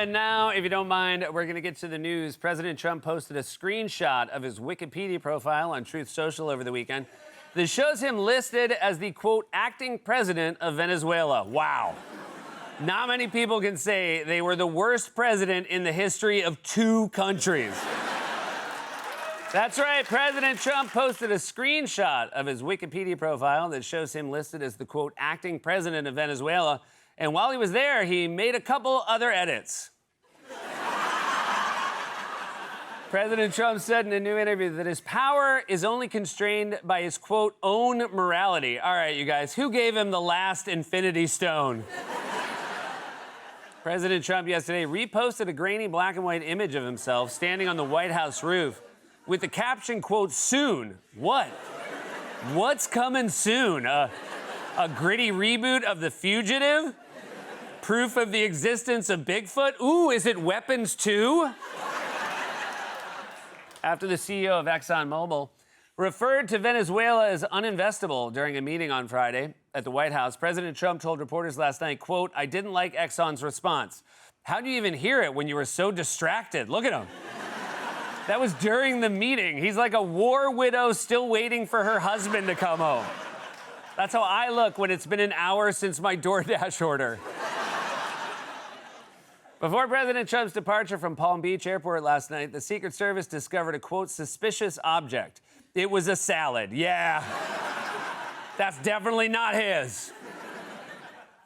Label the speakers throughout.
Speaker 1: And now, if you don't mind, we're going to get to the news. President Trump posted a screenshot of his Wikipedia profile on Truth Social over the weekend that shows him listed as the, quote, acting president of Venezuela. Wow. Not many people can say they were the worst president in the history of two countries. That's right. President Trump posted a screenshot of his Wikipedia profile that shows him listed as the, quote, acting president of Venezuela. And while he was there, he made a couple other edits. President Trump said in a new interview that his power is only constrained by his, quote, own morality. All right, you guys, who gave him the last Infinity Stone? President Trump yesterday reposted a grainy black and white image of himself standing on the White House roof with the caption, quote, soon. What? What's coming soon? A gritty reboot of The Fugitive? Proof of the existence of Bigfoot? Ooh, is it Weapons 2? After the CEO of ExxonMobil referred to Venezuela as uninvestable during a meeting on Friday at the White House, President Trump told reporters last night, quote, I didn't like Exxon's response. How do you even hear it when you were so distracted? Look at him. That was during the meeting. He's like a war widow still waiting for her husband to come home. That's how I look when it's been an hour since my DoorDash order. Before President Trump's departure from Palm Beach Airport last night, the Secret Service discovered a, quote, suspicious object. It was a salad. Yeah. That's definitely not his.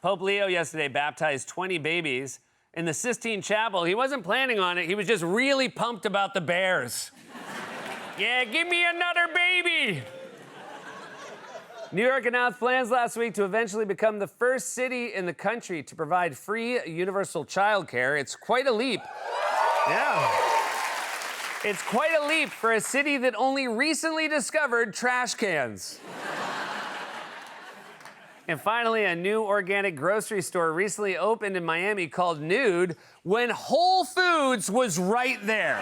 Speaker 1: Pope Leo yesterday baptized 20 babies in the Sistine Chapel. He wasn't planning on it. He was just really pumped about the Bears. Yeah, give me another baby. New York announced plans last week to eventually become the first city in the country to provide free universal child care. It's quite a leap. Yeah. It's quite a leap for a city that only recently discovered trash cans. And finally, a new organic grocery store recently opened in Miami called Nude when Whole Foods was right there.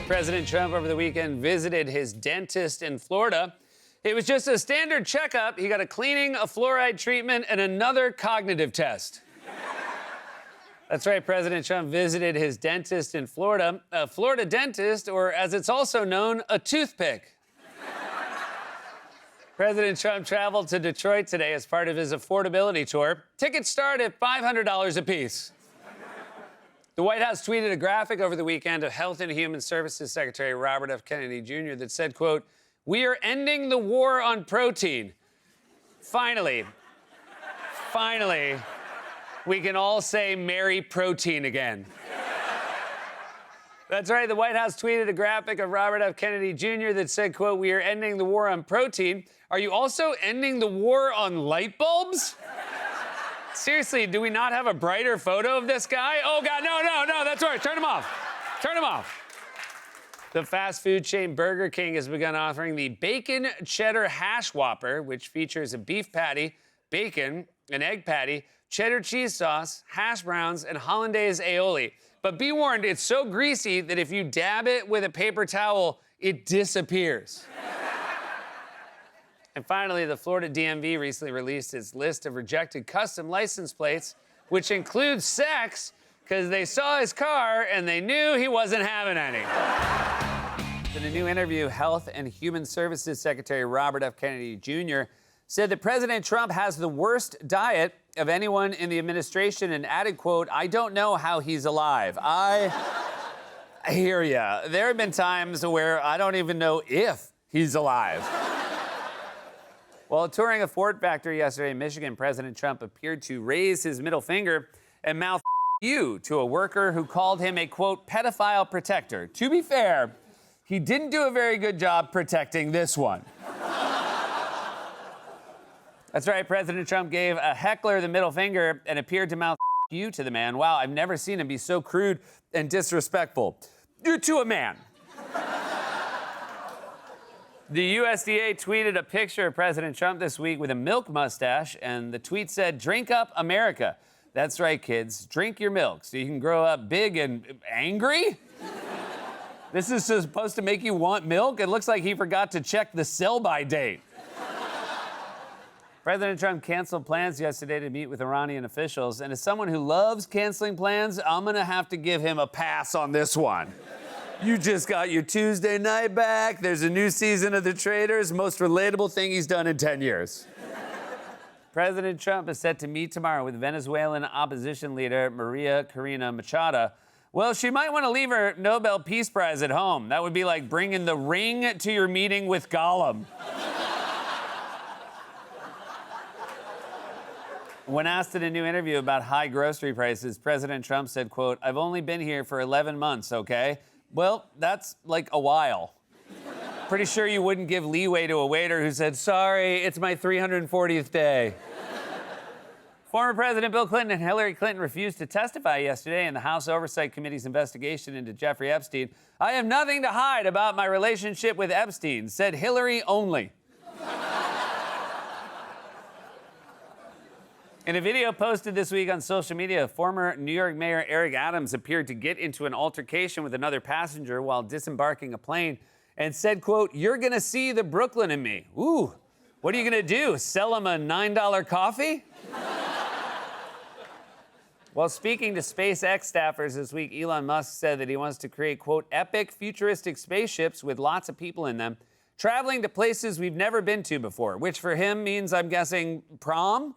Speaker 1: President Trump over the weekend visited his dentist in Florida. It was just a standard checkup. He got a cleaning, a fluoride treatment, and another cognitive test. That's right, President Trump visited his dentist in Florida, a Florida dentist, or as it's also known, a toothpick. President Trump traveled to Detroit today as part of his affordability tour. Tickets start at $500 apiece. The White House tweeted a graphic over the weekend of Health and Human Services Secretary Robert F. Kennedy Jr. that said, quote, we are ending the war on protein. Finally, we can all say Merry Protein again. That's right, the White House tweeted a graphic of Robert F. Kennedy Jr. that said, quote, we are ending the war on protein. Are you also ending the war on light bulbs? Seriously, do we not have a brighter photo of this guy? Oh, God, no, that's right, turn him off. Turn him off. The fast food chain Burger King has begun offering the Bacon Cheddar Hash Whopper, which features a beef patty, bacon, an egg patty, cheddar cheese sauce, hash browns, and hollandaise aioli. But be warned, it's so greasy that if you dab it with a paper towel, it disappears. And finally, the Florida DMV recently released its list of rejected custom license plates, which includes sex, because they saw his car and they knew he wasn't having any. In a new interview, Health and Human Services Secretary Robert F. Kennedy Jr. said that President Trump has the worst diet of anyone in the administration and added, quote, I don't know how he's alive. I hear ya. There have been times where I don't even know if he's alive. While touring a Ford factory yesterday in Michigan, President Trump appeared to raise his middle finger and mouth you to a worker who called him a, quote, pedophile protector. To be fair, he didn't do a very good job protecting this one. That's right, President Trump gave a heckler the middle finger and appeared to mouth you to the man. Wow, I've never seen him be so crude and disrespectful. You to a man. The USDA tweeted a picture of President Trump this week with a milk mustache, and the tweet said, drink up America. That's right, kids. Drink your milk so you can grow up big and angry? This is supposed to make you want milk? It looks like he forgot to check the sell-by date. President Trump canceled plans yesterday to meet with Iranian officials. And as someone who loves canceling plans, I'm going to have to give him a pass on this one. You just got your Tuesday night back. There's a new season of The Traitors. Most relatable thing he's done in 10 years. President Trump is set to meet tomorrow with Venezuelan opposition leader Maria Corina Machado. Well, she might want to leave her Nobel Peace Prize at home. That would be like bringing the ring to your meeting with Gollum. When asked in a new interview about high grocery prices, President Trump said, quote, "I've only been here for 11 months, okay? Well, that's like a while. Pretty sure you wouldn't give leeway to a waiter who said, sorry, it's my 340th day." Former President Bill Clinton and Hillary Clinton refused to testify yesterday in the House Oversight Committee's investigation into Jeffrey Epstein. "I have nothing to hide about my relationship with Epstein," said Hillary only. In a video posted this week on social media, former New York Mayor Eric Adams appeared to get into an altercation with another passenger while disembarking a plane and said, quote, "You're gonna see the Brooklyn in me." Ooh, what are you gonna do? Sell him a $9 coffee? While speaking to SpaceX staffers this week, Elon Musk said that he wants to create, quote, "epic futuristic spaceships with lots of people in them, traveling to places we've never been to before," which for him means, I'm guessing, prom?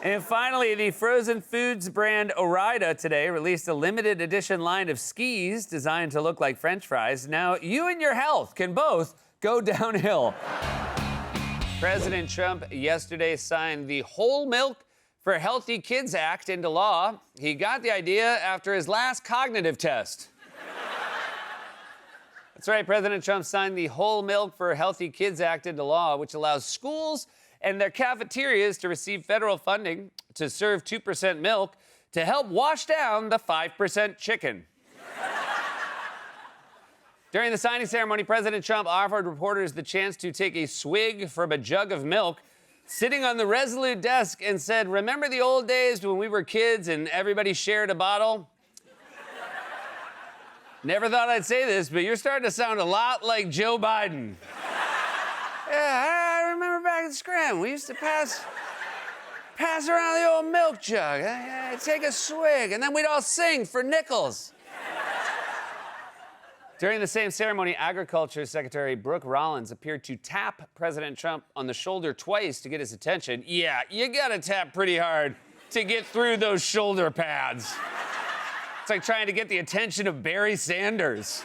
Speaker 1: And finally, the frozen foods brand Ore-Ida today released a limited edition line of skis designed to look like French fries. Now, you and your health can both go downhill. President Trump yesterday signed the Whole Milk for Healthy Kids Act into law. He got the idea after his last cognitive test. That's right, President Trump signed the Whole Milk for Healthy Kids Act into law, which allows schools and their cafeterias to receive federal funding to serve 2% milk to help wash down the 5% chicken. During the signing ceremony, President Trump offered reporters the chance to take a swig from a jug of milk, sitting on the Resolute desk, and said, "Remember the old days when we were kids and everybody shared a bottle?" Never thought I'd say this, but you're starting to sound a lot like Joe Biden. Yeah, I remember back in Scranton, we used to pass around the old milk jug. Take a swig, and then we'd all sing for nickels. During the same ceremony, Agriculture Secretary Brooke Rollins appeared to tap President Trump on the shoulder twice to get his attention. Yeah, you gotta tap pretty hard to get through those shoulder pads. It's like trying to get the attention of Barry Sanders.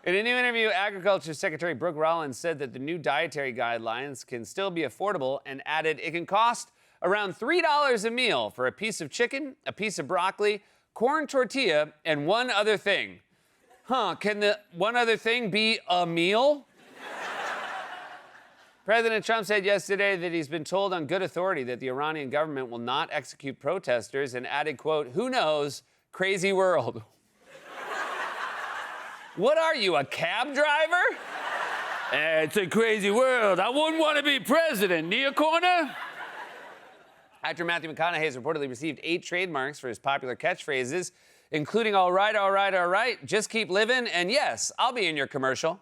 Speaker 1: In a new interview, Agriculture Secretary Brooke Rollins said that the new dietary guidelines can still be affordable and added it can cost around $3 a meal for a piece of chicken, a piece of broccoli, corn tortilla, and one other thing. Can the one other thing be a meal? President Trump said yesterday that he's been told on good authority that the Iranian government will not execute protesters and added, quote, "Who knows? Crazy world." What are you, a cab driver? It's a crazy world. I wouldn't want to be president. Near corner? Actor Matthew McConaughey has reportedly received 8 trademarks for his popular catchphrases, including "all right, all right, all right," "just keep living," and "yes, I'll be in your commercial."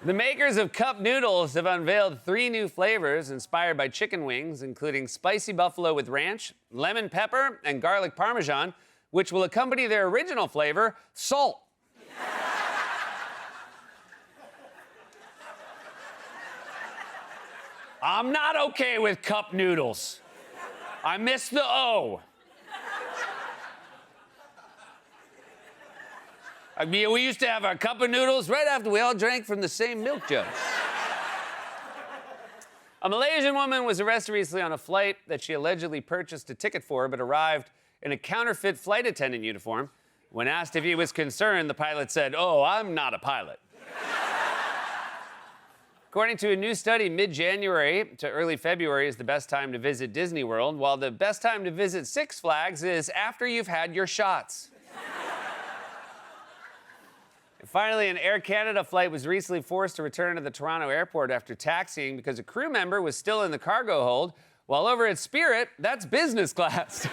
Speaker 1: The makers of Cup Noodles have unveiled 3 new flavors inspired by chicken wings, including spicy buffalo with ranch, lemon pepper, and garlic parmesan, which will accompany their original flavor, salt. I'm not okay with cup noodles. I miss the O. I mean, we used to have our cup of noodles right after we all drank from the same milk jug. A Malaysian woman was arrested recently on a flight that she allegedly purchased a ticket for, but arrived in a counterfeit flight attendant uniform. When asked if he was concerned, the pilot said, "Oh, I'm not a pilot." According to a new study, mid-January to early February is the best time to visit Disney World, while the best time to visit Six Flags is after you've had your shots. Finally, an Air Canada flight was recently forced to return to the Toronto airport after taxiing because a crew member was still in the cargo hold, while over at Spirit, that's business class.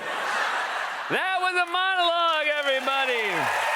Speaker 1: That was a monologue, everybody.